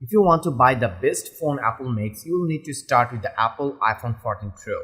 If you want to buy the best phone Apple makes, you will need to start with the Apple iPhone 14 Pro.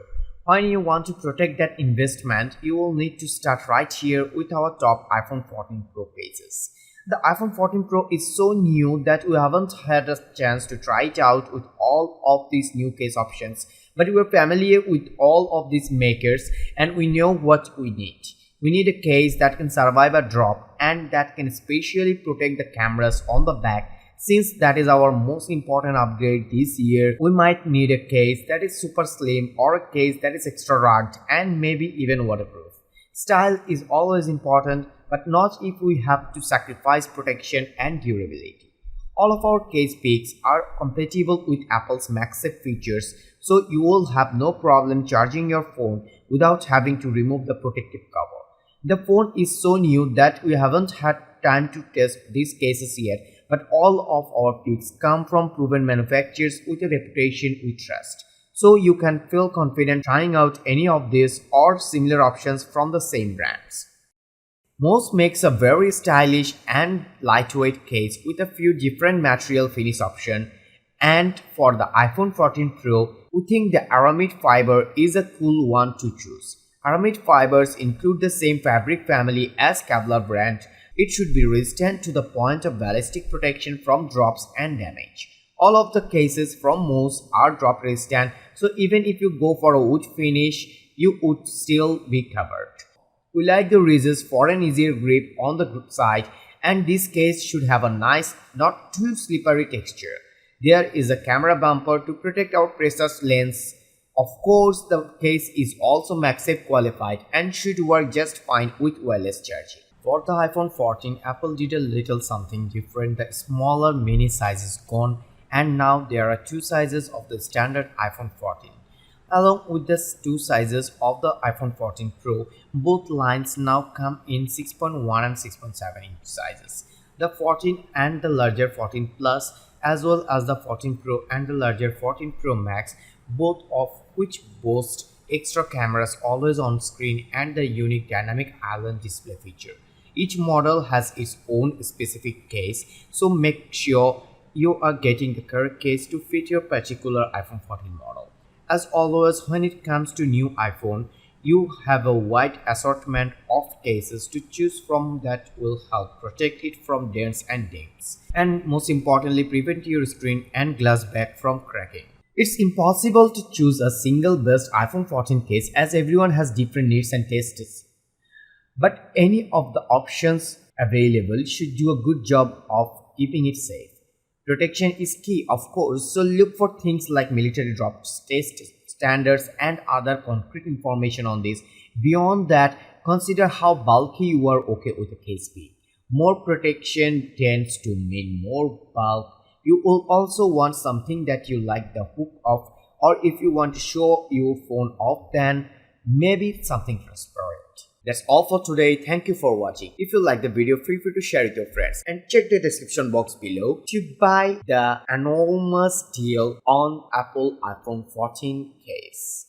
When you want to protect that investment, you will need to start right here with our top iPhone 14 Pro cases. The iPhone 14 Pro is so new that we haven't had a chance to try it out with all of these new case options, but we are familiar with all of these makers and we know what we need. We need a case that can survive a drop and that can especially protect the cameras on the back. Since that is our most important upgrade this year, we might need a case that is super slim or a case that is extra rugged and maybe even waterproof. Style is always important, but not if we have to sacrifice protection and durability. All of our case picks are compatible with Apple's MagSafe features, so you will have no problem charging your phone without having to remove the protective cover. The phone is so new that we haven't had time to test these cases yet, but all of our picks come from proven manufacturers with a reputation we trust. So you can feel confident trying out any of these or similar options from the same brands. MOUS makes a very stylish and lightweight case with a few different material finish options, and for the iPhone 14 Pro, we think the Aramit Fibre is a cool one to choose. Aramit fibers include the same fabric family as Kevlar brand. It should be resistant to the point of ballistic protection from drops and damage. All of the cases from MOUS are drop resistant, so even if you go for a wood finish, you would still be covered. We like the ridges for an easier grip on the side, and this case should have a nice, not too slippery texture. There is a camera bumper to protect our precious lens. Of course, the case is also MagSafe qualified and should work just fine with wireless charging. For the iPhone 14, Apple did a little something different. The smaller mini size is gone and now there are two sizes of the standard iPhone 14. Along with the two sizes of the iPhone 14 Pro, both lines now come in 6.1 and 6.7 inch sizes. The 14 and the larger 14 Plus as well as the 14 Pro and the larger 14 Pro Max, both of which boast extra cameras always on screen and the unique dynamic island display feature. Each model has its own specific case, so make sure you are getting the correct case to fit your particular iPhone 14 model. As always, when it comes to new iPhone, you have a wide assortment of cases to choose from that will help protect it from dents and dings, and most importantly prevent your screen and glass back from cracking. It's impossible to choose a single best iPhone 14 case as everyone has different needs and tastes. But any of the options available should do a good job of keeping it safe. Protection is key, of course, so look for things like military drop test standards and other concrete information on this. Beyond that, consider how bulky you are okay with a case being. More protection tends to mean more bulk. You will also want something that you like the hook of, or if you want to show your phone off, then maybe something transparent. That's all for today. Thank you for watching. If you like the video, feel free to share it with your friends and check the description box below to buy the enormous deal on Apple iPhone 14 case.